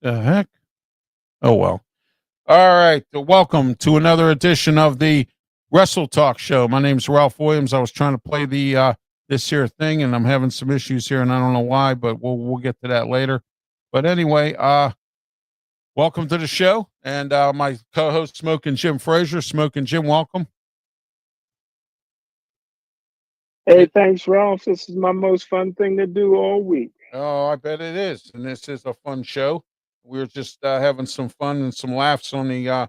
The heck? Oh, well. All right. Welcome to another edition of the Wrestletalk show. My name's Ralph Williams. I was trying to play the this here thing, and I'm having some issues here, and I don't know why, but we'll get to that later. But anyway, welcome to the show, and my co-host Smokin Jim Frazier. Smokin Jim, welcome. Hey, thanks, Ralph. This is my most fun thing to do all week. Oh, I bet it is, and this is a fun show. We're just having some fun and some laughs on the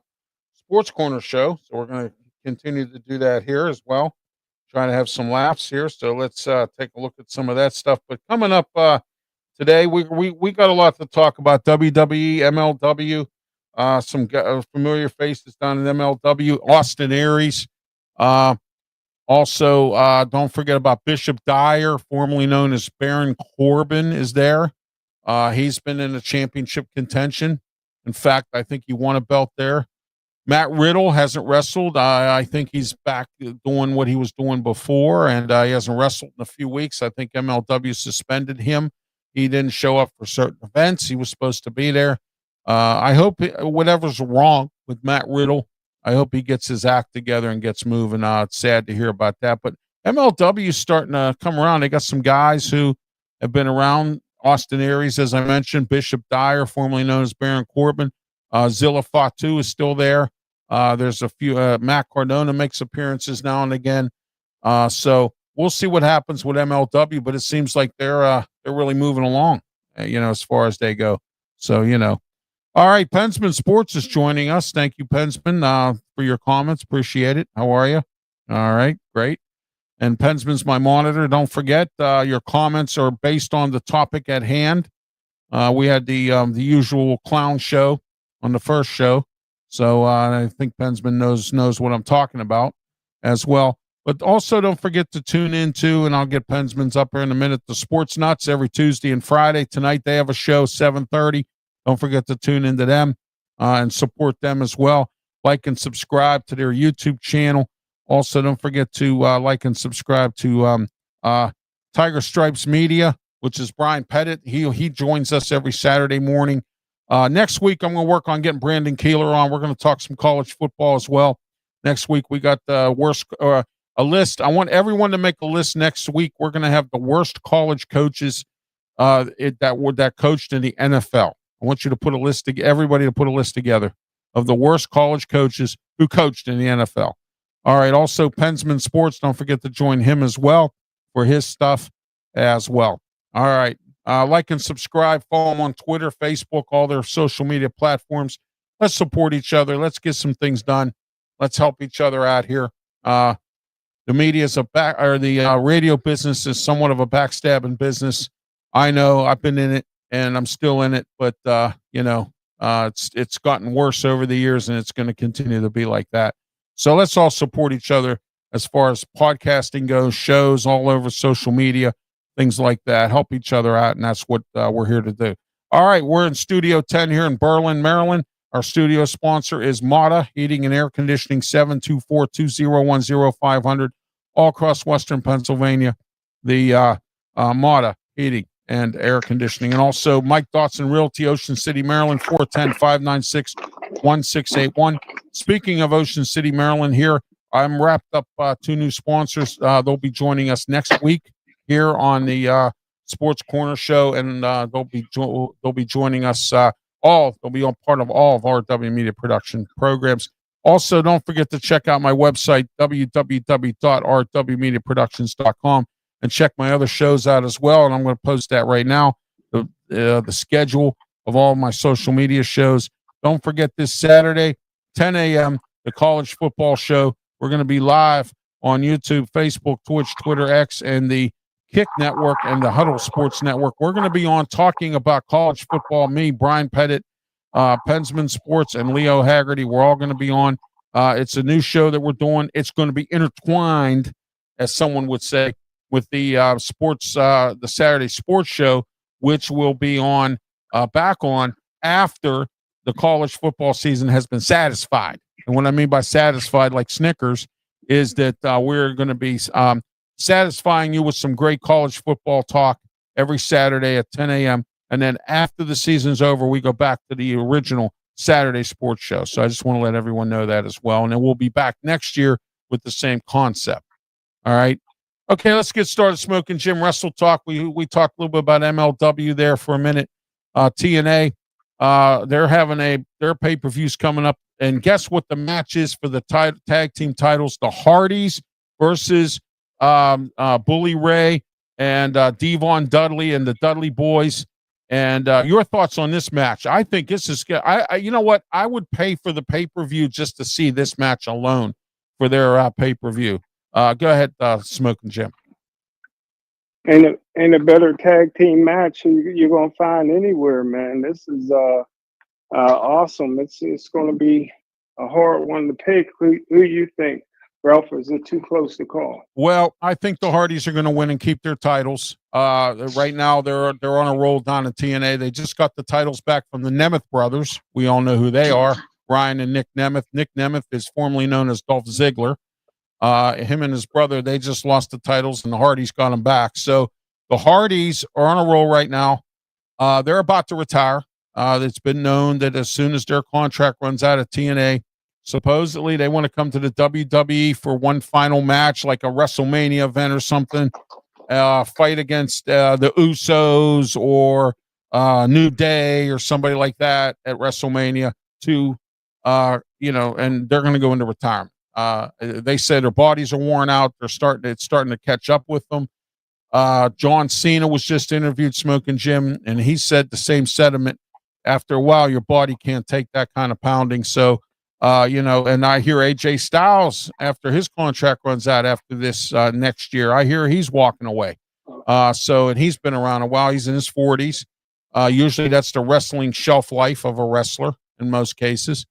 Sports Corner show, so we're going to continue to do that here as well. Trying to have some laughs here, so let's take a look at some of that stuff. But coming up today, we got a lot to talk about. WWE, MLW, some familiar faces down in MLW. Austin Aries. Also, don't forget about Bishop Dyer, formerly known as Baron Corbin, is there. He's been in a championship contention. In fact, I think he won a belt there. Matt Riddle hasn't wrestled. I think he's back doing what he was doing before, and he hasn't wrestled in a few weeks. I think MLW suspended him. He didn't show up for certain events. He was supposed to be there. I hope whatever's wrong with Matt Riddle, I hope he gets his act together and gets moving. It's sad to hear about that, but MLW is starting to come around. They got some guys who have been around. Austin Aries, as I mentioned, Bishop Dyer, formerly known as Baron Corbin. Zilla Fatu is still there. There's a few. Matt Cardona makes appearances now and again. So we'll see what happens with MLW, but it seems like they're really moving along, as far as they go. So, All right, Pensman Sports is joining us. Thank you, Pensman, for your comments. Appreciate it. How are you? All right, great. And Pensman's my monitor. Don't forget, your comments are based on the topic at hand. We had the usual clown show on the first show, so I think Pensman knows what I'm talking about as well. But also, don't forget to tune into, and I'll get Pensman's up here in a minute, the Sports Nuts every Tuesday and Friday. Tonight they have a show 7:30. Don't forget to tune into them and support them as well. Like and subscribe to their YouTube channel. Also, don't forget to like and subscribe to Tiger Stripes Media, which is Brian Pettit. He joins us every Saturday morning. Next week, I'm going to work on getting Brandon Keeler on. We're going to talk some college football as well. Next week, we got the worst a list. I want everyone to make a list next week. We're going to have the worst college coaches that coached in the NFL. I want you to put a list everybody to put a list together of the worst college coaches who coached in the NFL. All right. Also, Pensman Sports. Don't forget to join him as well for his stuff as well. All right. Like and subscribe. Follow him on Twitter, Facebook, all their social media platforms. Let's support each other. Let's get some things done. Let's help each other out here. The media is the radio business is somewhat of a backstabbing business. I know I've been in it and I'm still in it, but it's gotten worse over the years, and it's going to continue to be like that. So let's all support each other as far as podcasting goes, shows all over social media, things like that. Help each other out, and that's what we're here to do. All right, we're in Studio 10 here in Berlin, Maryland. Our studio sponsor is Mata Heating and Air Conditioning, 724-201-0500, all across Western Pennsylvania. The Mata Heating and Air Conditioning. And also Mike Dotson Realty, Ocean City, Maryland, 410-596-1681. Speaking of Ocean City, Maryland, here, I'm wrapped up two new sponsors. They'll be joining us next week here on the Sports Corner show, and they'll be joining us they'll be on part of all of RW Media production programs. Also, don't forget to check out my website, www.rwmediaproductions.com, and check my other shows out as well. And I'm going to post that right now, the schedule of all my social media shows. Don't forget this Saturday, 10 a.m., the college football show. We're going to be live on YouTube, Facebook, Twitch, Twitter, X, and the Kick Network and the Huddle Sports Network. We're going to be on talking about college football. Me, Brian Pettit, Pensman Sports, and Leo Haggerty. We're all going to be on. It's a new show that we're doing. It's going to be intertwined, as someone would say, with the the Saturday sports show, which will be on back on after the college football season has been satisfied. And what I mean by satisfied, like Snickers, is that we're going to be satisfying you with some great college football talk every Saturday at 10 a.m. And then after the season's over, we go back to the original Saturday sports show. So I just want to let everyone know that as well. And then we'll be back next year with the same concept. All right. Okay, let's get started. Smokin' Jim Wrestle Talk. We talked a little bit about MLW there for a minute. TNA, they're having their pay-per-views coming up. And guess what the match is for the tag team titles? The Hardys versus Bully Ray and Devon Dudley and the Dudley Boys. And your thoughts on this match? I think this is good. You know what? I would pay for the pay-per-view just to see this match alone for their pay-per-view. Go ahead, Smokin' Jim. Ain't a better tag team match you're gonna find anywhere, man. This is awesome. It's gonna be a hard one to pick. Who you think, Ralph? Is it too close to call? Well, I think the Hardys are going to win and keep their titles. Right now, they're on a roll down in TNA. They just got the titles back from the Nemeth brothers. We all know who they are, Ryan and Nick Nemeth. Nick Nemeth is formerly known as Dolph Ziggler. Him and his brother, they just lost the titles, and the Hardys got them back. So the Hardys are on a roll right now. They're about to retire. It's been known that as soon as their contract runs out at TNA, supposedly they want to come to the WWE for one final match, like a WrestleMania event or something, fight against the Usos or New Day or somebody like that at WrestleMania to, and they're going to go into retirement. They say their bodies are worn out. It's starting to catch up with them. John Cena was just interviewed, Smokin' Jim, and he said the same sentiment. After a while, your body can't take that kind of pounding. So, and I hear AJ Styles, after his contract runs out after this next year, I hear he's walking away. And he's been around a while. He's in his 40s. Usually that's the wrestling shelf life of a wrestler in most cases.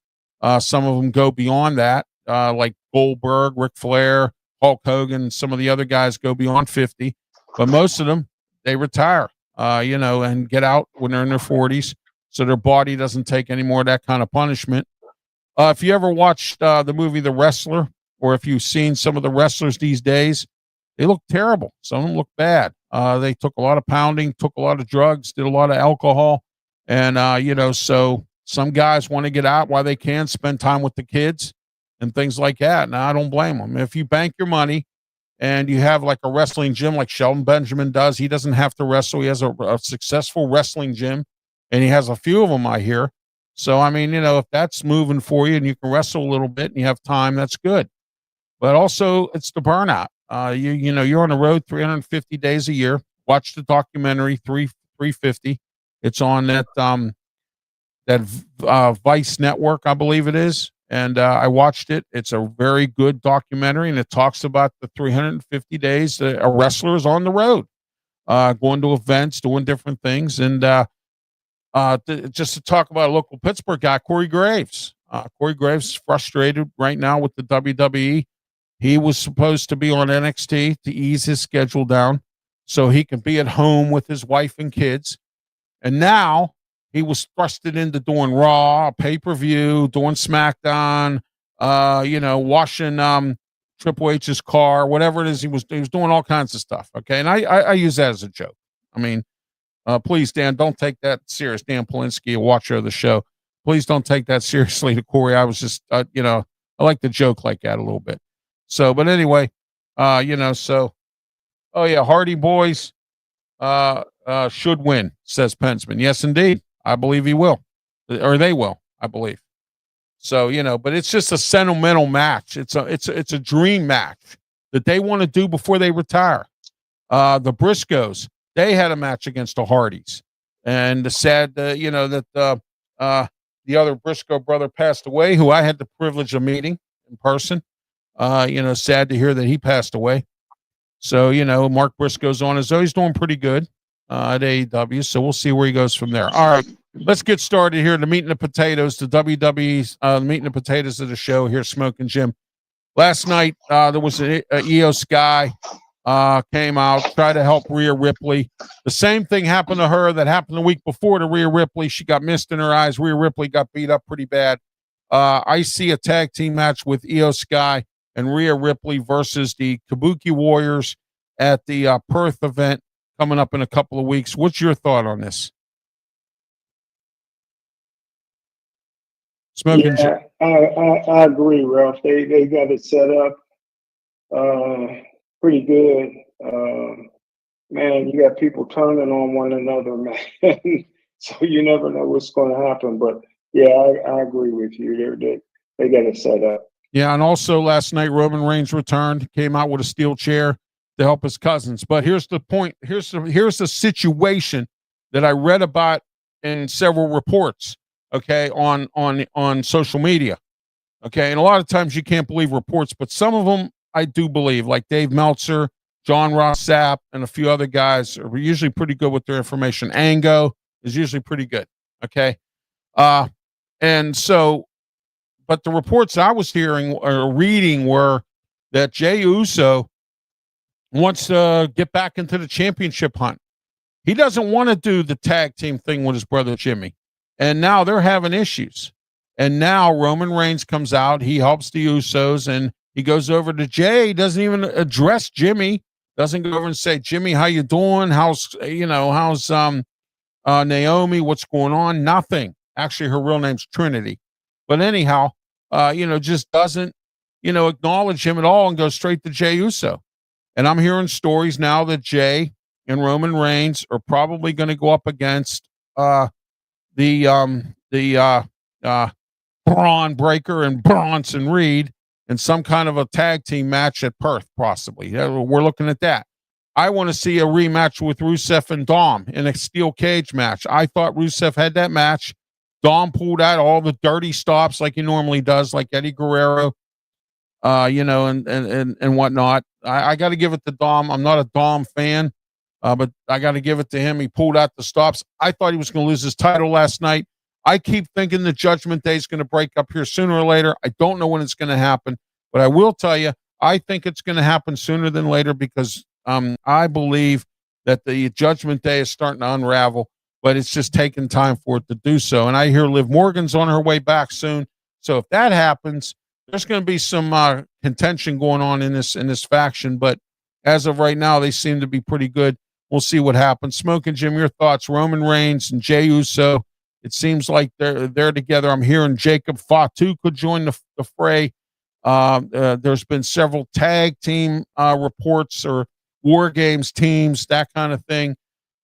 Some of them go beyond that, like Goldberg, Ric Flair, Hulk Hogan, some of the other guys go beyond 50. But most of them, they retire, and get out when they're in their 40s. So their body doesn't take any more of that kind of punishment. If you ever watched the movie The Wrestler, or if you've seen some of the wrestlers these days, they look terrible. Some of them look bad. They took a lot of pounding, took a lot of drugs, did a lot of alcohol. And, so some guys want to get out while they can, spend time with the kids and things like that. Now, I don't blame them. If you bank your money and you have like a wrestling gym like Shelton Benjamin does, he doesn't have to wrestle. He has a successful wrestling gym. And he has a few of them, I hear. So, I mean, if that's moving for you and you can wrestle a little bit and you have time, that's good. But also, it's the burnout. You're on the road 350 days a year. Watch the documentary 350. It's on that Vice network, I believe it is. And I watched it. It's a very good documentary, and it talks about the 350 days that a wrestler is on the road, going to events, doing different things. And just to talk about a local Pittsburgh guy, Corey Graves. Corey Graves is frustrated right now with the WWE. He was supposed to be on NXT to ease his schedule down so he can be at home with his wife and kids. And now he was thrusted into doing Raw, pay-per-view, doing SmackDown, washing Triple H's car, whatever it is. He was doing all kinds of stuff. Okay. And I use that as a joke. I mean, please, Dan, don't take that serious. Dan Polinsky, a watcher of the show. Please don't take that seriously to Corey. I was just, I like to joke like that a little bit. So, but anyway, oh yeah, Hardy Boys should win, says Pensman. Yes, indeed. I believe he will, or they will, I believe. So, but it's just a sentimental match. It's a dream match that they want to do before they retire. The Briscoes, they had a match against the Hardys, and the sad, that the other Briscoe brother passed away, who I had the privilege of meeting in person. Sad to hear that he passed away. So, Mark Briscoe's on his own. He's doing pretty good at AEW, so we'll see where he goes from there. All right, let's get started here. The meat and the potatoes, the WWE's meat and the potatoes of the show here, Smokin' Jim. Last night, there was an EOS guy came out, tried to help Rhea Ripley. The same thing happened to her that happened the week before to Rhea Ripley. She got mist in her eyes. Rhea Ripley got beat up pretty bad. I see a tag team match with EOS guy and Rhea Ripley versus the Kabuki Warriors at the Perth event coming up in a couple of weeks. What's your thought on this? Smoking. Yeah, I agree, Ralph. They got it set up pretty good. Man, you got people turning on one another, man. So you never know what's going to happen. But yeah, I agree with you. They got it set up. Yeah, and also last night Roman Reigns returned, came out with a steel chair to help his cousins. But here's the point. Here's the situation that I read about in several reports. Okay, on social media. Okay, and a lot of times you can't believe reports, but some of them I do believe, like Dave Meltzer, John Ross Sapp, and a few other guys are usually pretty good with their information. Ango is usually pretty good. Okay, uh, and so but the reports I was hearing or reading were that Jey Uso wants to get back into the championship hunt. He doesn't want to do the tag team thing with his brother Jimmy. And now they're having issues. And now Roman Reigns comes out, he helps the Usos, and he goes over to Jey. He doesn't even address Jimmy. Doesn't go over and say, Jimmy, how you doing? How's Naomi? What's going on? Nothing. Actually, her real name's Trinity. But anyhow, just doesn't, acknowledge him at all and goes straight to Jey Uso. And I'm hearing stories now that Jey and Roman Reigns are probably going to go up against the Braun Breaker and Bronson Reed in some kind of a tag team match at Perth, possibly. Yeah, we're looking at that. I want to see a rematch with Rusev and Dom in a steel cage match. I thought Rusev had that match. Dom pulled out all the dirty stops like he normally does, like Eddie Guerrero, and whatnot. I got to give it to Dom. I'm not a Dom fan, but I got to give it to him. He pulled out the stops. I thought he was going to lose his title last night. I keep thinking the Judgment Day is going to break up here sooner or later. I don't know when it's going to happen, but I will tell you, I think it's going to happen sooner than later because I believe that the Judgment Day is starting to unravel, but it's just taking time for it to do so. And I hear Liv Morgan's on her way back soon. So if that happens, there's going to be some contention going on in this faction. But as of right now, they seem to be pretty good. We'll see what happens. Smokin' Jim, your thoughts? Roman Reigns and Jey Uso. It seems like they're together. I'm hearing Jacob Fatu could join the fray. There's been several tag team reports or War Games teams, that kind of thing.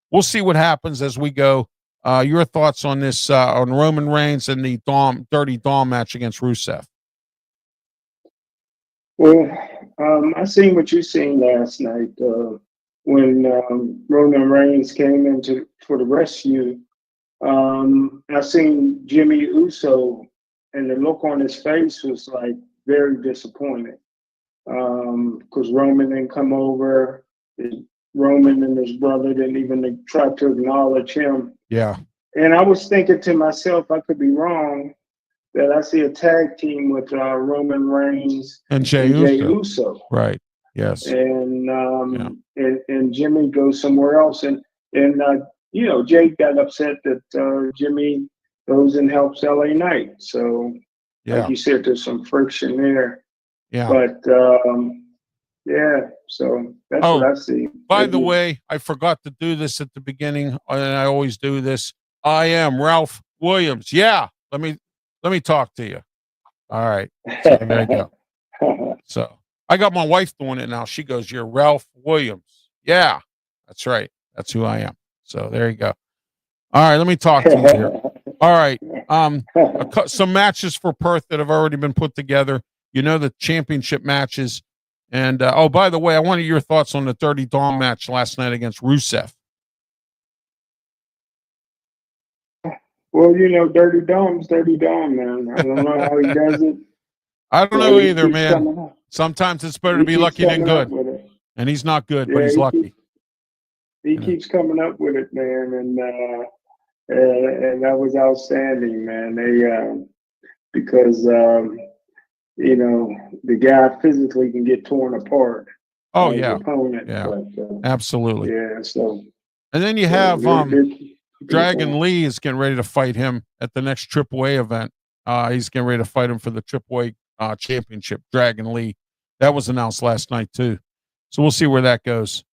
We'll see what happens as we go. Your thoughts on this, on Roman Reigns and the Dirty Dom match against Rusev? Well, I seen what you seen last night when Roman Reigns came into for the rescue. I seen Jimmy Uso, and the look on his face was like very disappointed because Roman didn't come over. Roman and his brother didn't even try to acknowledge him. Yeah. And I was thinking to myself, I could be wrong, that I see a tag team with Roman Reigns and Jey Uso. Right. Yes. And and Jimmy goes somewhere else. And Jay got upset that Jimmy goes and helps LA Knight. So like you said, there's some friction there. Yeah. But so that's what I see. By the way, I forgot to do this at the beginning, and I always do this. I am Ralph Williams. Yeah. Let me talk to you. All right. So there you go. So I got my wife doing it now. She goes, "You're Ralph Williams." Yeah, that's right. That's who I am. So there you go. All right. Let me talk to you here. All right. Some matches for Perth that have already been put together. The championship matches. And, by the way, I wanted your thoughts on the Dirty Dom match last night against Rusev. Well, Dirty Dom's Dirty Dom, man. I don't know how he does it. I don't know either, man. Sometimes it's better to be lucky than good. And he's not good, but he's lucky. He keeps coming up with it, man. And that was outstanding, man. Because the guy physically can get torn apart. Oh yeah, opponent, yeah, but, absolutely. Yeah. So, and then you have Dragon Lee is getting ready to fight him at the next AAA event. He's getting ready to fight him for the AAA championship. Dragon Lee, that was announced last night too. So we'll see where that goes.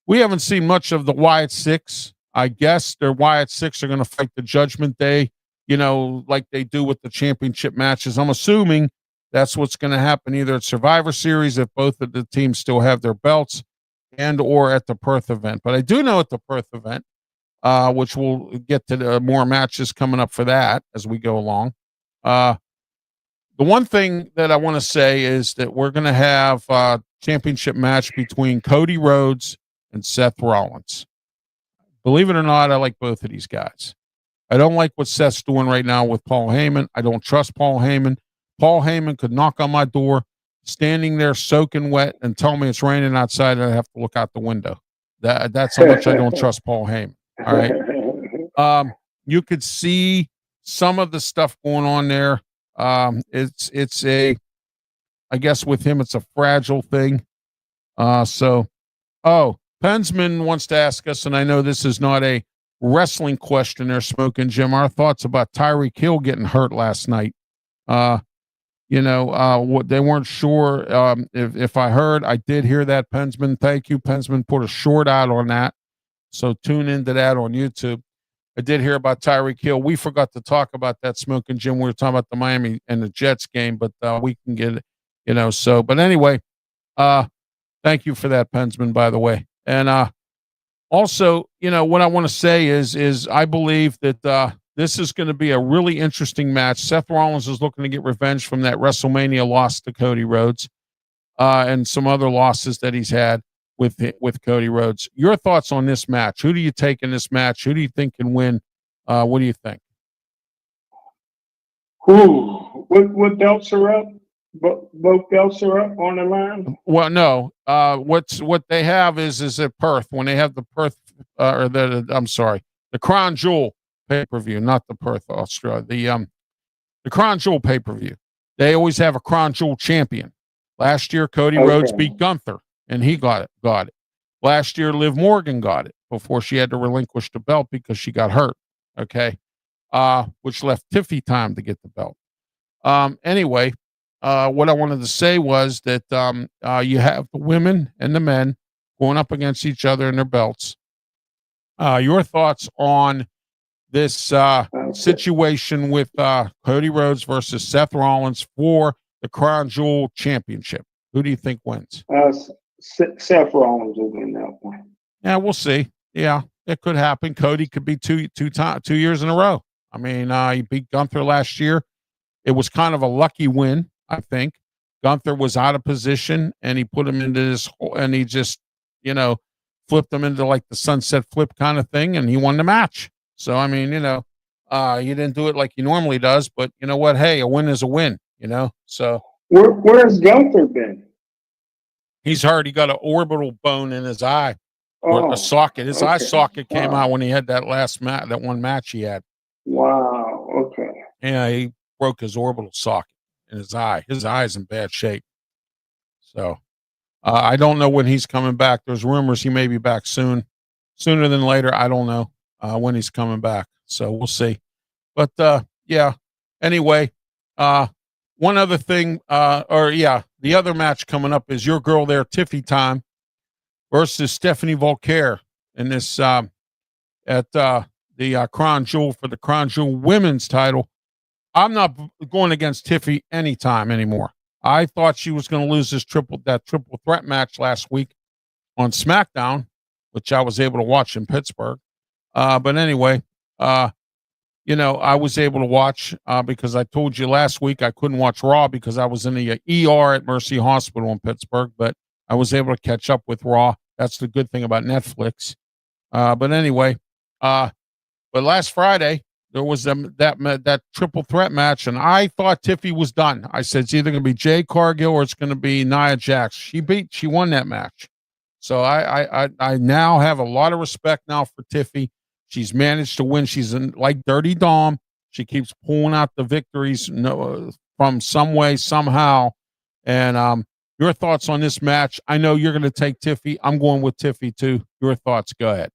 We haven't seen much of the Wyatt Six. I guess their Wyatt Six are going to fight the Judgment Day like they do with the championship matches. I'm assuming that's what's going to happen either at Survivor Series if both of the teams still have their belts, and or at the Perth event. But I do know at the Perth event, which we'll get to the more matches coming up for that as we go along. The one thing that I want to say is that we're going to have a championship match between Cody Rhodes and Seth Rollins. Believe it or not, I like both of these guys. I don't like what Seth's doing right now with Paul Heyman. I don't trust Paul Heyman. Paul Heyman could knock on my door, standing there soaking wet, and tell me it's raining outside and I have to look out the window. That's how much I don't trust Paul Heyman. All right. You could see some of the stuff going on there. It's a, I guess with him, it's a fragile thing. Pensman wants to ask us, and I know this is not a wrestling question there, Smokin' Jim, our thoughts about Tyreek Hill getting hurt last night. What they weren't sure if I heard. I did hear that, Pensman. Thank you. Pensman put a short out on that. So tune into that on YouTube. I did hear about Tyreek Hill. We forgot to talk about that, Smokin' Jim. We were talking about the Miami and the Jets game, but we can get it, but anyway, thank you for that, Pensman, by the way. And also, what I want to say is I believe that this is going to be a really interesting match. Seth Rollins is looking to get revenge from that WrestleMania loss to Cody Rhodes and some other losses that he's had with Cody Rhodes. Your thoughts on this match? Who do you take in this match? Who do you think can win? What do you think? What belts are up? Both belts are up on the line? Well, no. What they have is at Perth, when they have the Perth the Crown Jewel pay-per-view, not the Perth, Australia. The Crown Jewel pay-per-view. They always have a Crown Jewel champion. Last year, Cody Rhodes beat Gunther, and he got it. Last year, Liv Morgan got it before she had to relinquish the belt because she got hurt. Okay. Which left Tiffy time to get the belt. Anyway, what I wanted to say was that you have the women and the men going up against each other in their belts. Your thoughts on this situation with Cody Rhodes versus Seth Rollins for the Crown Jewel Championship? Who do you think wins? Seth Rollins will win that one. Yeah, we'll see. Yeah, it could happen. Cody could be 2 years in a row. I mean, he beat Gunther last year. It was kind of a lucky win, I think. Gunther was out of position, and he put him into this, and he just, flipped him into like the sunset flip kind of thing, and he won the match. So, I mean, he didn't do it like he normally does, but you know what? Hey, a win is a win, So where's Gunther been? He's hurt. He got an orbital bone in his eye, or a socket. His eye socket came out when he had that that one match he had. Wow. Okay. Yeah, he broke his orbital socket in his eye. His eye is in bad shape. So I don't know when he's coming back. There's rumors he may be back sooner than later. I don't know when he's coming back. So we'll see. But yeah. Anyway, one other thing, the other match coming up is your girl there, Tiffy Time, versus Stephanie Volker in this at the Crown Jewel for the Crown Jewel Women's title. I'm not going against Tiffy anytime anymore. I thought she was going to lose that triple threat match last week on SmackDown, which I was able to watch in Pittsburgh. But anyway, I was able to watch because I told you last week I couldn't watch Raw because I was in the ER at Mercy Hospital in Pittsburgh, but I was able to catch up with Raw. That's the good thing about Netflix. But anyway, but last Friday, there was that triple threat match, and I thought Tiffy was done. I said, it's either going to be Jay Cargill or it's going to be Nia Jax. She won that match. So I now have a lot of respect now for Tiffy. She's managed to win. She's like Dirty Dom. She keeps pulling out the victories from some way, somehow. And your thoughts on this match? I know you're going to take Tiffy. I'm going with Tiffy too. Your thoughts? Go ahead.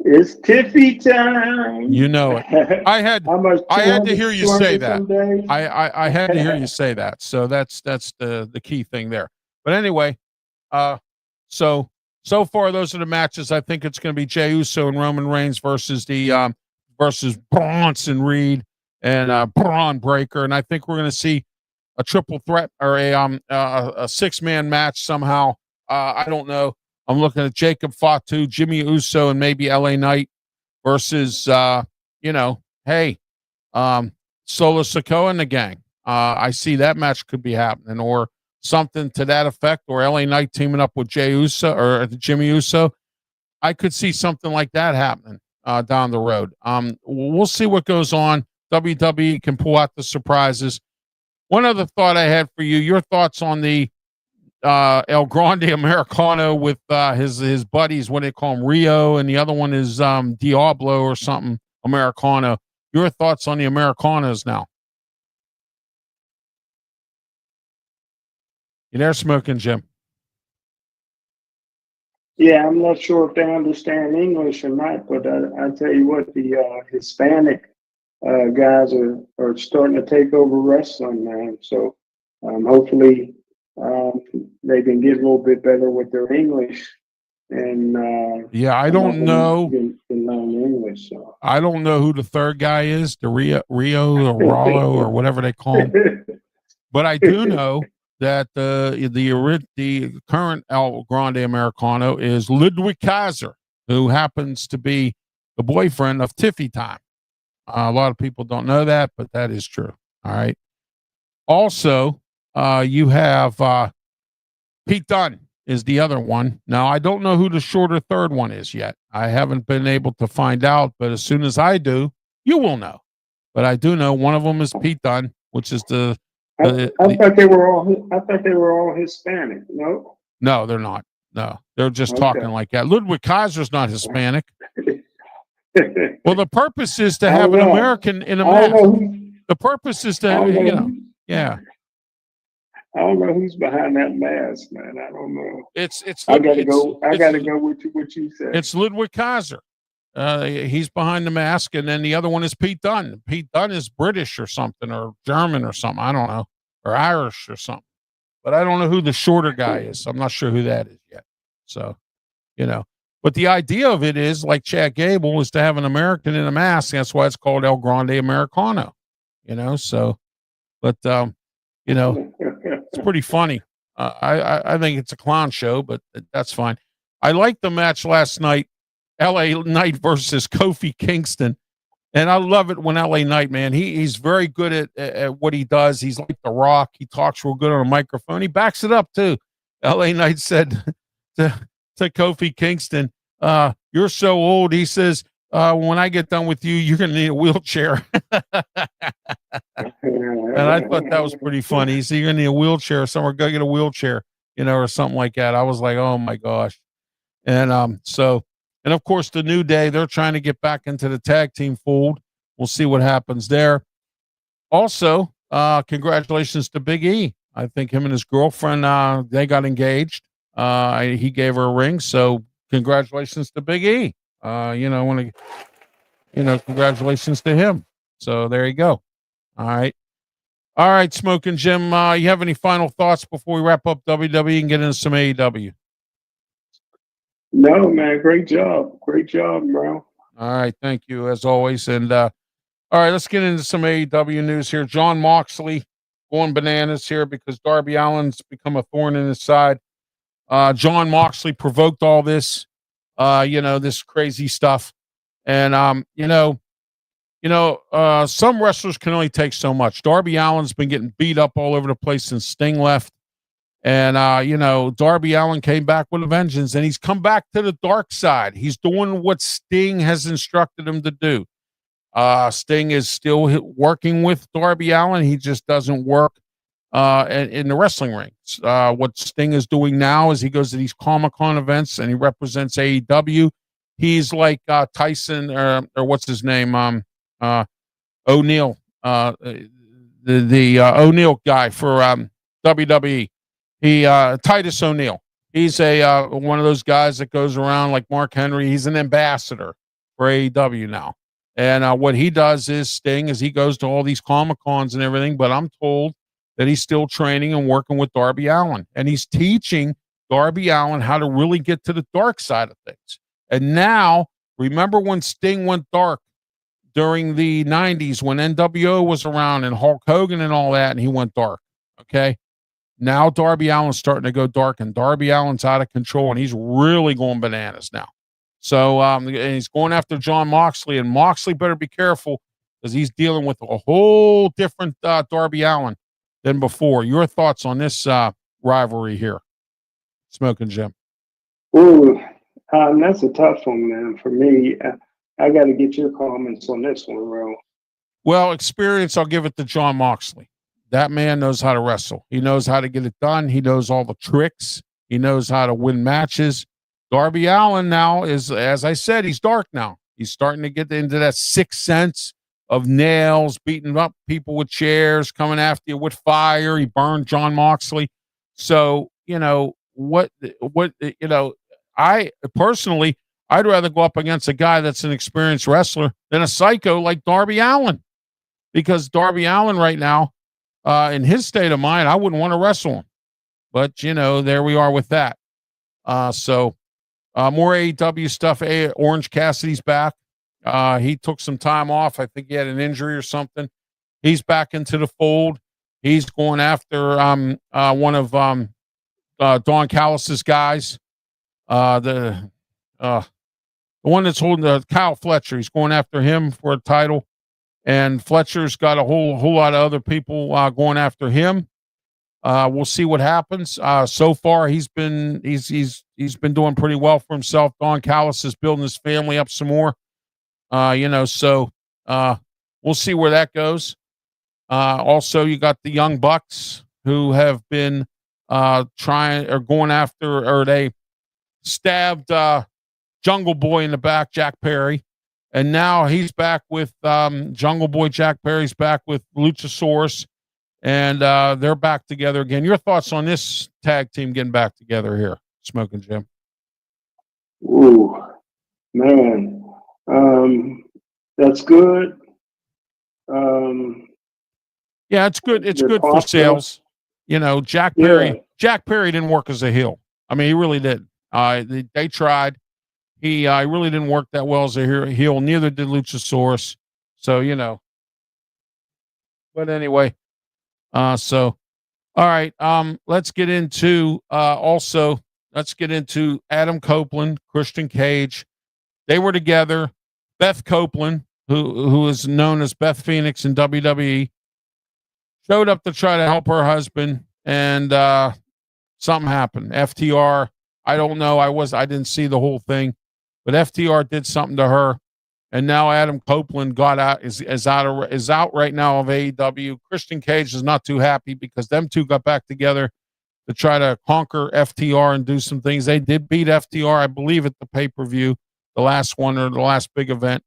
It's Tiffy time. You know it. I had to hear you say that. I had to hear you say that. So that's the key thing there. But anyway, so far those are the matches. I think it's going to be Jey Uso and Roman Reigns versus the versus Bronson Reed and Braun Breaker, and I think we're going to see a triple threat or a 6-man match somehow. I don't know. I'm looking at Jacob Fatu, Jimmy Uso, and maybe LA Knight versus hey, Solo Sikoa and the gang. I see that match could be happening, or something to that effect, or LA Knight teaming up with Jay Uso or Jimmy Uso. I could see something like that happening down the road. We'll see what goes on. WWE can pull out the surprises. One other thought I had for you, your thoughts on the El Grande Americano with his buddies, what they call him, Rio, and the other one is Diablo or something, Americano. Your thoughts on the Americanos now? You there, Smokin' Jim? Yeah, I'm not sure if they understand English or not, but I tell you what, the Hispanic guys are starting to take over wrestling, man. So hopefully they can get a little bit better with their English. And yeah, I don't know. Can learn English. So. I don't know who the third guy is, the Rio or Rollo or whatever they call him. But I do know that the current El Grande Americano is Ludwig Kaiser, who happens to be the boyfriend of Tiffy Time. A lot of people don't know that, but that is true. All right. Also, you have Pete Dunne is the other one. Now, I don't know who the shorter third one is yet. I haven't been able to find out, but as soon as I do, you will know. But I do know one of them is Pete Dunne, which is I thought they were all Hispanic. No. No, they're not. No, they're just talking like that. Ludwig Kaiser's not Hispanic. Well, the purpose is to have an American in a mask. The purpose is to, yeah. I don't know who's behind that mask, man. I don't know. It's. I gotta go with what you said. It's Ludwig Kaiser. He's behind the mask, and then the other one is Pete Dunne. Pete Dunne is British or something, or German or something. I don't know, or Irish or something. But I don't know who the shorter guy is. I'm not sure who that is yet. So, but the idea of it is, like Chad Gable, is to have an American in a mask. That's why it's called El Grande Americano. So, but it's pretty funny. I think it's a clown show, but that's fine. I liked the match last night, LA Knight versus Kofi Kingston. And I love it when LA Knight, man, he's very good at what he does. He's like The Rock. He talks real good on a microphone. He backs it up too. LA Knight said to Kofi Kingston, you're so old. He says, when I get done with you, you're going to need a wheelchair. And I thought that was pretty funny. He said, you're going to need a wheelchair somewhere. Go get a wheelchair, or something like that. I was like, oh my gosh. And and of course, the New Day, they're trying to get back into the tag team fold. We'll see what happens there. Also, congratulations to Big E. I think him and his girlfriend, they got engaged. He gave her a ring. So congratulations to Big E. Congratulations to him. So there you go. All right, Smokin' Jim. You have any final thoughts before we wrap up WWE and get into some AEW? No, man. Great job, bro. All right, thank you as always. And all right, let's get into some AEW news here. Jon Moxley going bananas here because Darby Allin's become a thorn in his side. Jon Moxley provoked all this, this crazy stuff, and some wrestlers can only take so much. Darby Allin's been getting beat up all over the place since Sting left. And, Darby Allin came back with a vengeance, and he's come back to the dark side. He's doing what Sting has instructed him to do. Sting is still working with Darby Allin. He just doesn't work in the wrestling ring. What Sting is doing now is he goes to these Comic-Con events, and he represents AEW. He's like Tyson, or what's his name? O'Neal, the O'Neal guy for WWE. Titus O'Neil. He's one of those guys that goes around like Mark Henry. He's an ambassador for AEW now. And what he does is Sting is he goes to all these Comic-Cons and everything, but I'm told that he's still training and working with Darby Allin. And he's teaching Darby Allin how to really get to the dark side of things. And now, remember when Sting went dark, during the 90s when NWO was around and Hulk Hogan and all that, and he went dark. Okay. Now Darby Allin's starting to go dark, and Darby Allin's out of control, and he's really going bananas now. So and he's going after John Moxley, and Moxley better be careful because he's dealing with a whole different Darby Allin than before. Your thoughts on this rivalry here, Smokin' Jim? Ooh, that's a tough one, man. For me, I got to get your comments on this one, Ro. Well, experience, I'll give it to John Moxley. That man knows how to wrestle. He knows how to get it done. He knows all the tricks. He knows how to win matches. Darby Allin now is, as I said, he's dark now. He's starting to get into that sixth sense of nails, beating up people with chairs, coming after you with fire. He burned John Moxley. So, I personally, I'd rather go up against a guy that's an experienced wrestler than a psycho like Darby Allin, because Darby Allin right now, in his state of mind, I wouldn't want to wrestle him. But, there we are with that. More AEW stuff. Orange Cassidy's back. He took some time off. I think he had an injury or something. He's back into the fold. He's going after one of Don Callis's guys. The one that's holding Kyle Fletcher. He's going after him for a title. And Fletcher's got a whole lot of other people going after him. We'll see what happens. So far, he's been doing pretty well for himself. Don Callis is building his family up some more. So we'll see where that goes. Also, you got the Young Bucks who have been going after, or they stabbed Jungle Boy in the back, Jack Perry. And now he's back with Jungle Boy. Jack Perry's back with Luchasaurus. And they're back together again. Your thoughts on this tag team getting back together here, Smokin' Jim? Ooh, man. That's good. Yeah, it's good. It's good for sales. Jack Perry didn't work as a heel. I mean, he really didn't. They tried. He really didn't work that well as a heel. Neither did Luchasaurus. So, but anyway, all right. Let's get into Adam Copeland, Christian Cage. They were together. Beth Copeland, who is known as Beth Phoenix in WWE, showed up to try to help her husband, and something happened. FTR, I don't know. I didn't see the whole thing, but FTR did something to her, and now Adam Copeland is out right now of AEW. Christian Cage is not too happy because them two got back together to try to conquer FTR and do some things. They did beat FTR, I believe, at the pay-per-view, the last one or the last big event.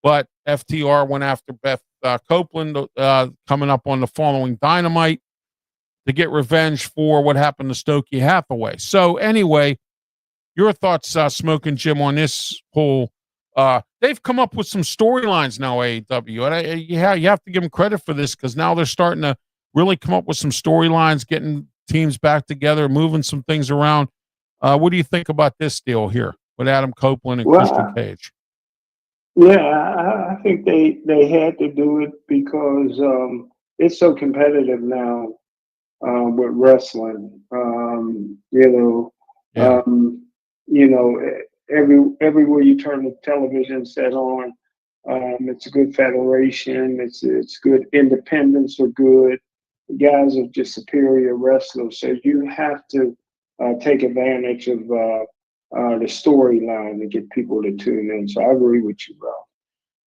But FTR went after Beth Copeland coming up on the following Dynamite to get revenge for what happened to Stokely Hathaway. So anyway, your thoughts, Smokin' Jim, on this whole they've come up with some storylines now, AEW. And you have to give them credit for this, because now they're starting to really come up with some storylines, getting teams back together, moving some things around. What do you think about this deal here with Adam Copeland and Christian Cage? Yeah, I think they had to do it because it's so competitive now with wrestling. Everywhere you turn the television set on, it's a good federation. It's good. Independents are good. The guys are just superior wrestlers. So you have to take advantage of the storyline to get people to tune in. So I agree with you, bro.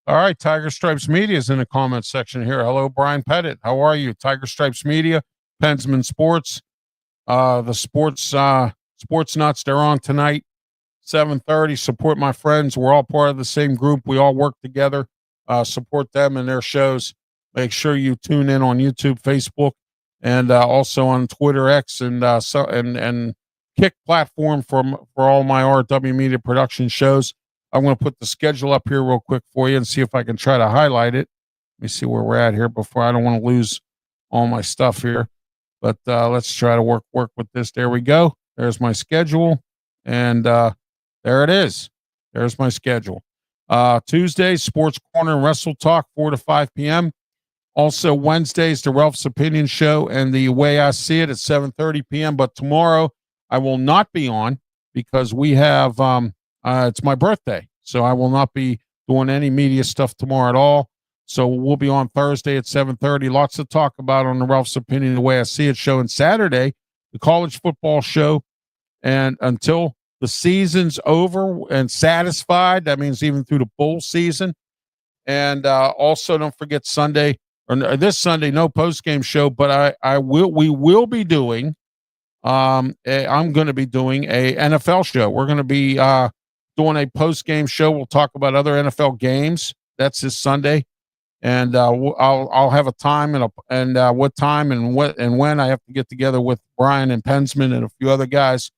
All right, Tiger Stripes Media is in the comment section here. Hello, Brian Pettit. How are you? Tiger Stripes Media, Pensman Sports, the sports nuts. They're on tonight, 7:30. Support my friends. We're all part of the same group. We all work together. Support them and their shows. Make sure you tune in on YouTube, Facebook, and also on Twitter, X, and Kick platform for all my RW Media production shows. I'm going to put the schedule up here real quick for you and see if I can try to highlight it. Let me see where we're at here before. I don't want to lose all my stuff here, but let's try to work with this. There we go. There's my schedule, and there it is. There's my schedule. Tuesdays, Sports Corner and Wrestletalk, 4 to 5 p.m. Also, Wednesdays, the Ralph's Opinion Show and The Way I See It at 7:30 p.m. But tomorrow, I will not be on because we have, it's my birthday. So I will not be doing any media stuff tomorrow at all. So we'll be on Thursday at 7:30. Lots to talk about on the Ralph's Opinion, The Way I See It show. And Saturday, the college football show. And until the season's over and satisfied, that means even through the bowl season. And also, don't forget Sunday, or this Sunday, no post-game show, but we will be doing, I'm going to be doing a NFL show. We're going to be doing a post-game show. We'll talk about other NFL games. That's this Sunday. And I'll have a time and what time and what and when I have to get together with Brian and Pensman and a few other guys,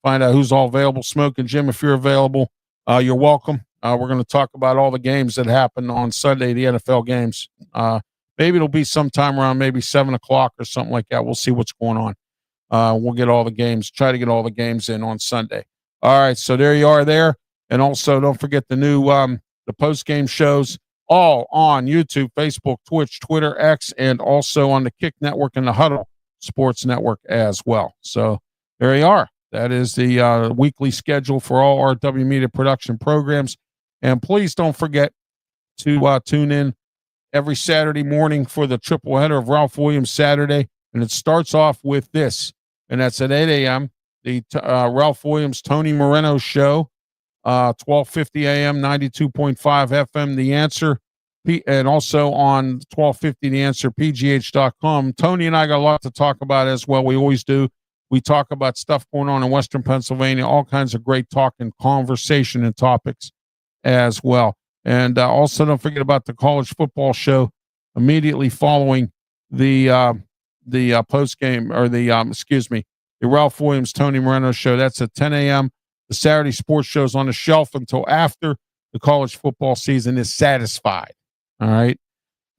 find out who's all available. Smokin' Jim, if you're available, you're welcome. We're going to talk about all the games that happen on Sunday, the NFL games. Maybe it'll be sometime around maybe 7 o'clock or something like that. We'll see what's going on. We'll get all the games, try to get all the games in on Sunday. All right, so there you are there. And also don't forget the new the post-game shows, all on YouTube, Facebook, Twitch, Twitter, X, and also on the Kick Network and the Huddle Sports Network as well. So there you are. That is the weekly schedule for all RW Media production programs. And please don't forget to tune in every Saturday morning for the triple header of Ralph Williams Saturday. And it starts off with this, and that's at 8 a.m., the Ralph Williams Tony Moreno Show. 12:50 a.m., 92.5 FM, The Answer, and also on 12:50 The Answer, PGH.com. Tony and I got a lot to talk about as well. We always do. We talk about stuff going on in Western Pennsylvania, all kinds of great talk and conversation and topics as well. And also don't forget about the college football show immediately following the post game or the Ralph Williams Tony Moreno Show. That's at 10 a.m. The Saturday sports show's on the shelf until after the college football season is satisfied. All right.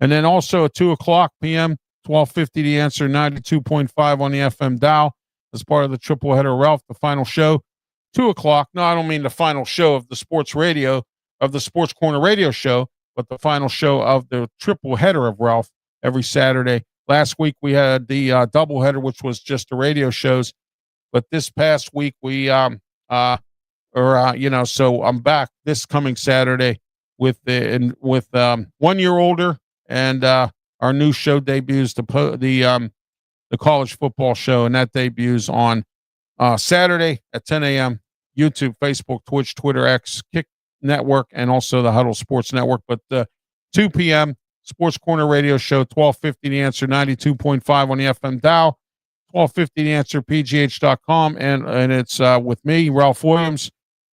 And then also at 2 o'clock p.m., 12:50 The Answer, 92.5 on the FM dial as part of the triple header of Ralph, the final show. 2 o'clock. No, I don't mean the final show of the sports radio, of the Sports Corner radio show, but the final show of the triple header of Ralph every Saturday. Last week we had the double header, which was just the radio shows. But this past week we so I'm back this coming Saturday with 1 year older, and our new show debuts the college football show, and that debuts on Saturday at 10 a.m. YouTube, Facebook, Twitch, Twitter, X, Kick Network, and also the Huddle Sports Network. But 2 p.m. Sports Corner Radio Show, 12:50 The Answer, 92.5 on the FM dial. 12:50 The Answer, PGH.com, and it's with me, Ralph Williams,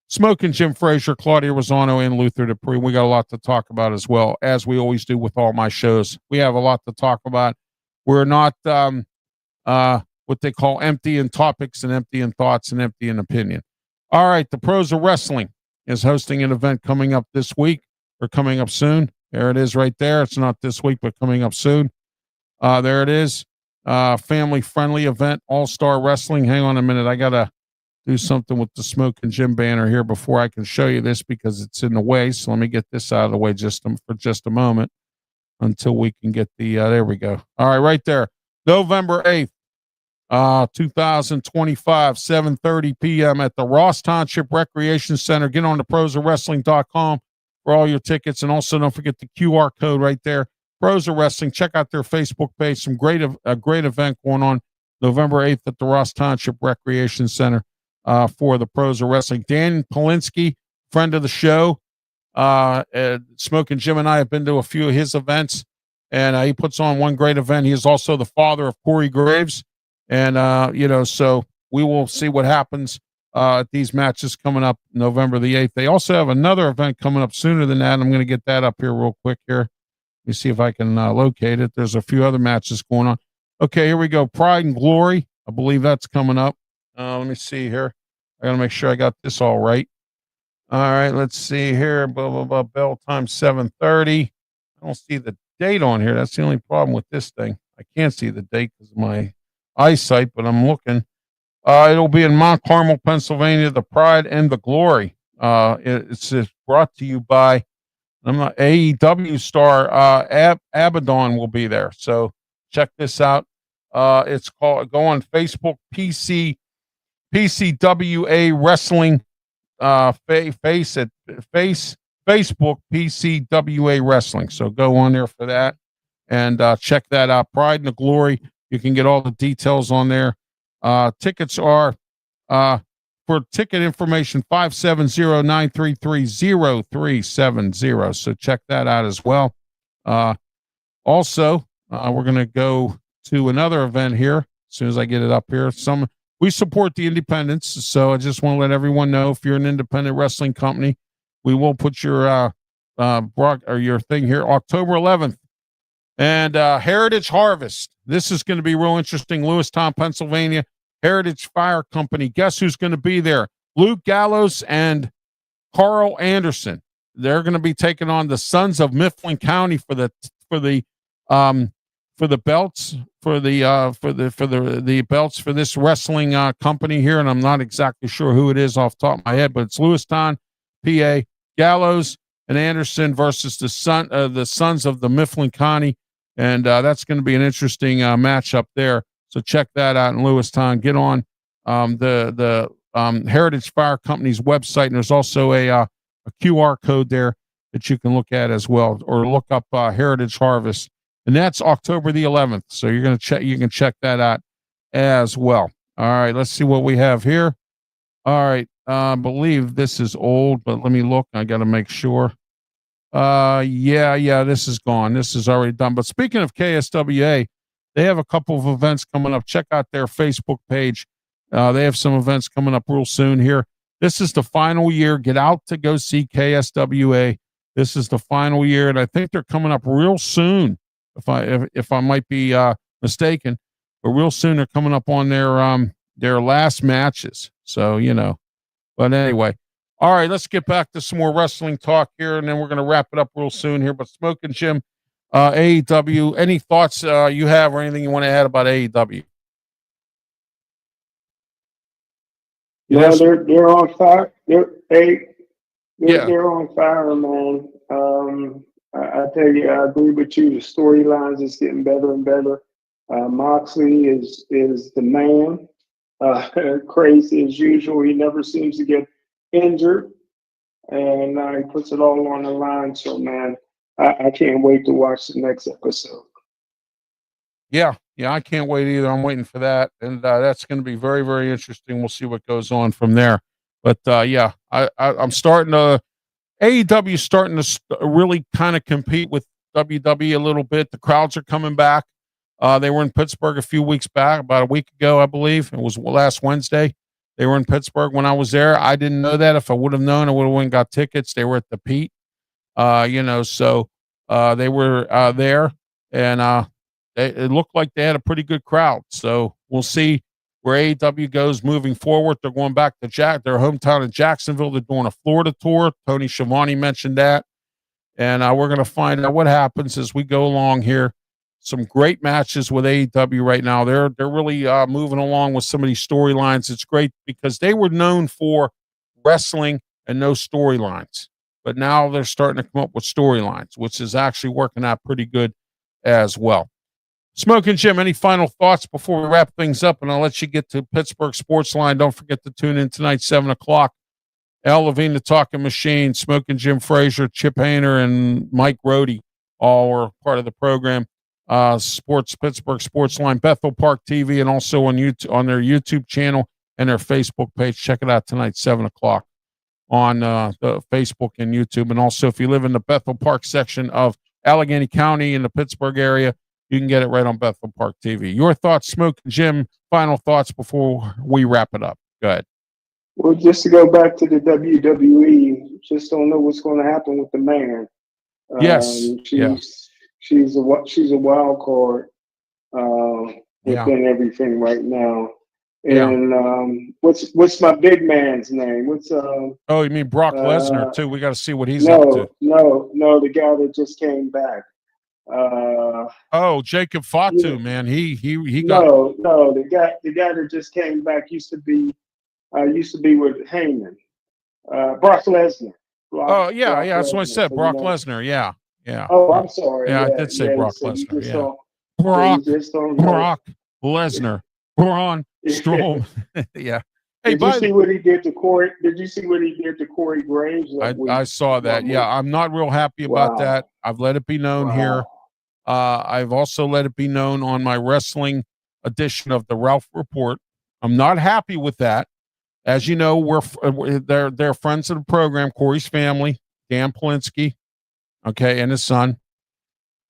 Smokin' Jim Frazier, Claudia Rosano, and Luther Dupree. We got a lot to talk about as well, as we always do with all my shows. We have a lot to talk about. We're not what they call empty in topics and empty in thoughts and empty in opinion. All right, the Pros of Wrestling is hosting an event coming up this week, or coming up soon. There it is right there. It's not this week, but coming up soon. There it is. Family-friendly event, All-Star Wrestling. Hang on a minute. I got to do something with the Smokin' Jim banner here before I can show you this because it's in the way. So let me get this out of the way for just a moment until we can get the, there we go. All right, right there. November 8th, 2025, 7:30 p.m. at the Ross Township Recreation Center. Get on to prosofwrestling.com for all your tickets. And also don't forget the QR code right there. Pros of Wrestling. Check out their Facebook page. Some great event going on November 8th at the Ross Township Recreation Center for the Pros of Wrestling. Dan Polinsky, friend of the show. Smokin' Jim and I have been to a few of his events, and he puts on one great event. He is also the father of Corey Graves. And, so we will see what happens at these matches coming up November the 8th. They also have another event coming up sooner than that. I'm going to get that up here real quick here. Let me see if I can locate it. There's a few other matches going on. Okay, here we go. Pride and Glory. I believe that's coming up. Let me see here. I got to make sure I got this all right. All right, let's see here. Blah, blah, blah. Bell time 7:30. I don't see the date on here. That's the only problem with this thing. I can't see the date because of my eyesight, but I'm looking. It'll be in Mount Carmel, Pennsylvania, the Pride and the Glory. It's brought to you by I'm not AEW star Abaddon will be there. So check this out. It's called go on Facebook PCWA Wrestling face at Facebook PCWA Wrestling. So go on there for that and check that out. Pride and the Glory. You can get all the details on there. Tickets are for ticket information 570-933-0370. So check that out as well. Also, we're going to go to another event here as soon as I get it up here. We support the independents, so I just want to let everyone know if you're an independent wrestling company, we will put your your thing here October 11th. And Heritage Harvest. This is going to be real interesting. Lewistown, Pennsylvania. Heritage Fire Company. Guess who's going to be there? Luke Gallows and Carl Anderson. They're going to be taking on the Sons of Mifflin County for the belts for the belts for this wrestling company here, and I'm not exactly sure who it is off the top of my head, but it's Lewistown, PA. Gallows and Anderson versus the Sons of the Mifflin County, and that's going to be an interesting matchup there. So check that out in Lewistown. Get on the Heritage Fire Company's website, and there's also a QR code there that you can look at as well, or look up Heritage Harvest. And that's October the 11th. So you're going to check, you can check that out as well. All right, let's see what we have here. All right, I believe this is old, but let me look. I got to make sure. Yeah, this is gone. This is already done. But speaking of KSWA, they have a couple of events coming up. Check out their Facebook page. They have some events coming up real soon here. This is the final year. Get out to go see KSWA. This is the final year, and I think they're coming up real soon. If I might be mistaken, but real soon they're coming up on their last matches. So but anyway, all right, let's get back to some more wrestling talk here, and then we're going to wrap it up real soon here. But Smokin' Jim, AEW, any thoughts you have or anything you want to add about AEW? Yeah, they're on fire. They're on fire, man. I tell you, I agree with you. The storylines is getting better and better. Moxley is the man. Crazy as usual. He never seems to get injured, and he puts it all on the line. So, man, I can't wait to watch the next episode. Yeah, I can't wait either. I'm waiting for that, and that's going to be very, very interesting. We'll see what goes on from there. But yeah, I'm starting to. AEW is starting to really kind of compete with WWE a little bit. The crowds are coming back. They were in Pittsburgh a few weeks back, about a week ago, I believe. It was last Wednesday. They were in Pittsburgh when I was there. I didn't know that. If I would have known, I would have went and got tickets. They were at the Pete, so they were there, and it looked like they had a pretty good crowd. So we'll see where AEW goes moving forward. They're going back to their hometown in Jacksonville. They're doing a Florida tour. Tony Schiavone mentioned that. And we're going to find out what happens as we go along here. Some great matches with AEW right now. They're really moving along with some of these storylines. It's great because they were known for wrestling and no storylines. But now they're starting to come up with storylines, which is actually working out pretty good as well. Smokin' Jim, any final thoughts before we wrap things up? And I'll let you get to Pittsburgh Sports Line. Don't forget to tune in tonight, 7 o'clock. Al Levine, the Talking Machine, Smokin' Jim Frazier, Chip Hayner, and Mike Rohde all are part of the program. Pittsburgh Sports Line, Bethel Park TV, and also on YouTube, on their YouTube channel and their Facebook page. Check it out tonight, 7 o'clock on the Facebook and YouTube. And also, if you live in the Bethel Park section of Allegheny County in the Pittsburgh area, you can get it right on Bethel Park TV. Your thoughts, Smokin' Jim, final thoughts before we wrap it up. Go ahead. Well, just to go back to the WWE, just don't know what's going to happen with the man. Yes. She's a wild card within everything right now. And what's my big man's name? Oh, you mean Brock Lesnar too? We got to see what he's up to. No, the guy that just came back. Jacob Fatu, man. He got the guy that just came back used to be with Heyman. Brock Lesnar. Oh, yeah, Brock yeah, that's what I Lesnar. said, So you Brock know. Lesnar, yeah, yeah, Oh, Brock I'm sorry. yeah, I Yeah, did say yeah. Brock So you Lesnar, just yeah. don't. So you Brock, just don't know. Brock Lesnar, Braun Strowman, yeah. Hey, Did you by the see what he did to Corey? Did you see what he did to Corey Graves that I week? saw that, One yeah, week. I'm not real happy about that. Wow. I've let it be known here. Wow. I've also let it be known on my wrestling edition of the Ralph Report. I'm not happy with that. As you know, they're friends of the program. Corey's family, Dan Polinsky, okay, and his son,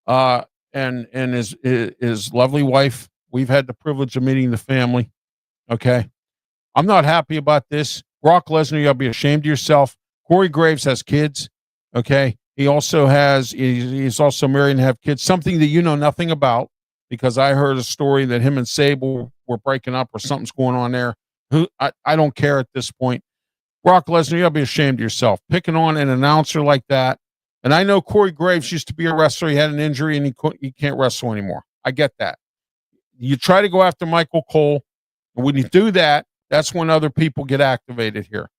uh, and his lovely wife. We've had the privilege of meeting the family. Okay, I'm not happy about this. Brock Lesnar, you ought to be ashamed of yourself. Corey Graves has kids. Okay. He's also married and have kids, something that you know nothing about because I heard a story that him and Sable were breaking up or something's going on there. I don't care at this point. Brock Lesnar, you ought to be ashamed of yourself. Picking on an announcer like that. And I know Corey Graves used to be a wrestler. He had an injury and he can't wrestle anymore. I get that. You try to go after Michael Cole. And when you do that, that's when other people get activated here.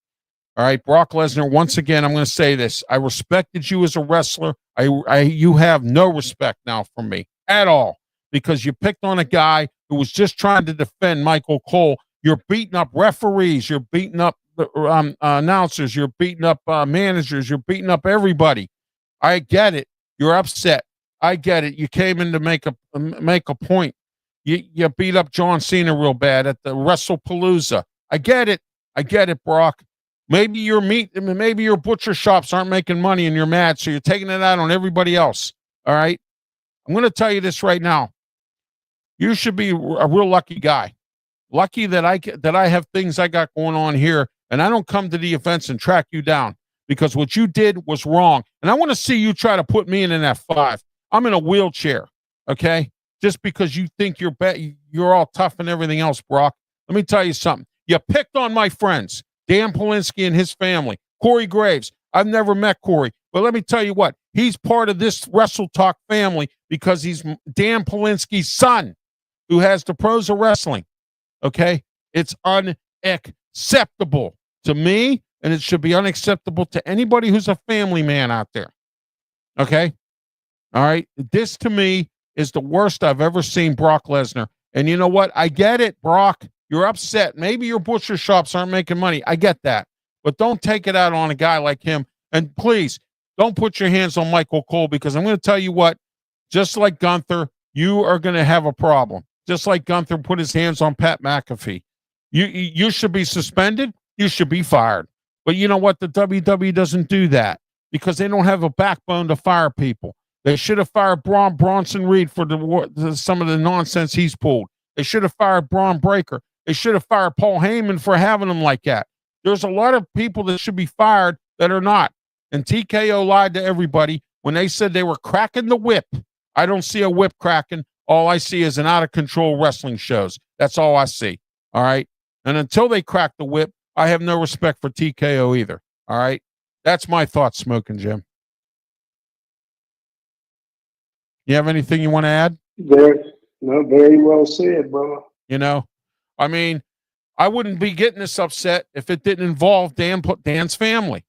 All right, Brock Lesnar, once again, I'm going to say this. I respected you as a wrestler. You have no respect now from me at all because you picked on a guy who was just trying to defend Michael Cole. You're beating up referees. You're beating up announcers. You're beating up managers. You're beating up everybody. I get it. You're upset. I get it. You came in to make a point. You beat up John Cena real bad at the WrestlePalooza. I get it, Brock. Maybe your butcher shops aren't making money and you're mad, so you're taking it out on everybody else. All right. I'm going to tell you this right now. You should be a real lucky guy. Lucky that I have things I got going on here and I don't come to the events and track you down because what you did was wrong. And I want to see you try to put me in an F5. I'm in a wheelchair. Okay. Just because you think you're all tough and everything else, Brock. Let me tell you something. You picked on my friends, Dan Polinsky and his family, Corey Graves. I've never met Corey, but let me tell you what. He's part of this Wrestletalk family because he's Dan Polinsky's son who has the pros of wrestling. Okay? It's unacceptable to me, and it should be unacceptable to anybody who's a family man out there. Okay? All right? This, to me, is the worst I've ever seen Brock Lesnar. And you know what? I get it, Brock. You're upset. Maybe your butcher shops aren't making money. I get that. But don't take it out on a guy like him. And please, don't put your hands on Michael Cole because I'm going to tell you what, just like Gunther, you are going to have a problem. Just like Gunther put his hands on Pat McAfee. You should be suspended. You should be fired. But you know what? The WWE doesn't do that because they don't have a backbone to fire people. They should have fired Bronson Reed for some of the nonsense he's pulled. They should have fired Braun Breaker. They should have fired Paul Heyman for having him like that. There's a lot of people that should be fired that are not. And TKO lied to everybody when they said they were cracking the whip. I don't see a whip cracking. All I see is an out-of-control wrestling shows. That's all I see. All right? And until they crack the whip, I have no respect for TKO either. All right? That's my thoughts, Smokin' Jim. You have anything you want to add? Very well said, brother. You know, I mean, I wouldn't be getting this upset if it didn't involve Dan's family,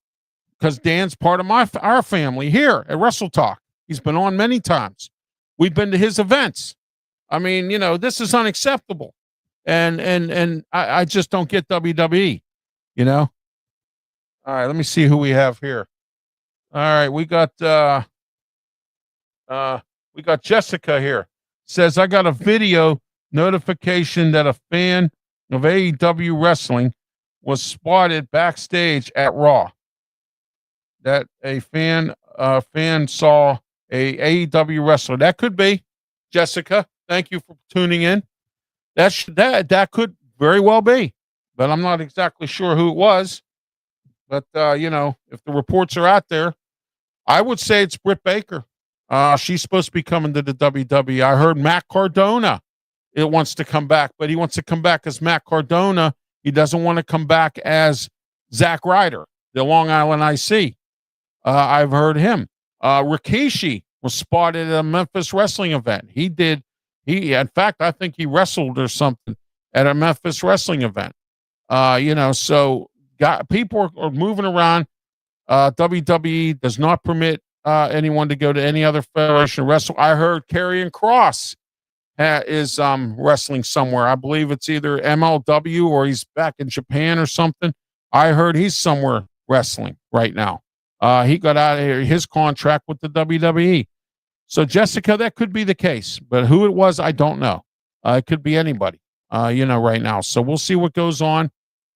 because Dan's part of our family here at Wrestletalk. He's been on many times. We've been to his events. I mean, you know, this is unacceptable, and I just don't get WWE. You know. All right, let me see who we have here. All right, we got Jessica here. Says I got a video notification that a fan of AEW wrestling was spotted backstage at Raw. That a fan saw a AEW wrestler. That could be Jessica. Thank you for tuning in. That could very well be, but I'm not exactly sure who it was. But you know, if the reports are out there, I would say it's Britt Baker. She's supposed to be coming to the WWE. I heard Matt Cardona wants to come back, but he wants to come back as Matt Cardona. He doesn't want to come back as Zack Ryder, the Long Island IC. I've heard him. Rikishi was spotted at a Memphis wrestling event. In fact, I think he wrestled or something at a Memphis wrestling event. You know, so people are moving around. WWE does not permit anyone to go to any other federation of wrestling. I heard Karrion Kross is wrestling somewhere. I believe it's either MLW or he's back in Japan or something. I heard he's somewhere wrestling right now. He got out of here, his contract with the WWE. So, Jessica, that could be the case, but who it was, I don't know. It could be anybody, right now. So we'll see what goes on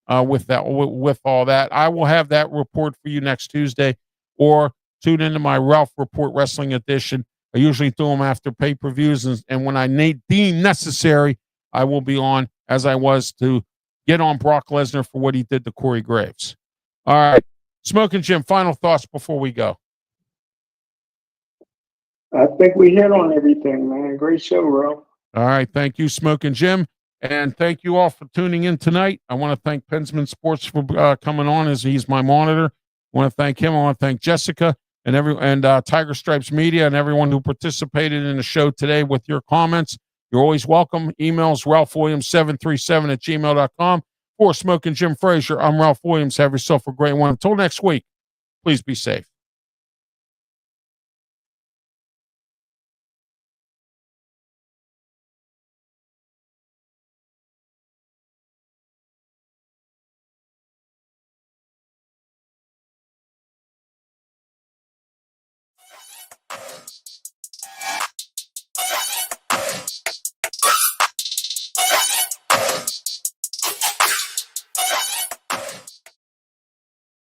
with that, with all that. I will have that report for you next Tuesday, or tune into my Ralph Report Wrestling Edition. I usually do them after pay-per-views, and when I deem necessary, I will be on, as I was to get on Brock Lesnar for what he did to Corey Graves. All right. Smokin' Jim, final thoughts before we go. I think we hit on everything, man. Great show, Ralph. All right. Thank you, Smokin' Jim. And thank you all for tuning in tonight. I want to thank Pensman Sports for coming on, as he's my monitor. I want to thank him. I want to thank Jessica and Tiger Stripes Media and everyone who participated in the show today with your comments. You're always welcome. Emails ralphwilliams737@gmail.com. For Smokin' Jim Frazier, I'm Ralph Williams. Have yourself a great one. Until next week, please be safe.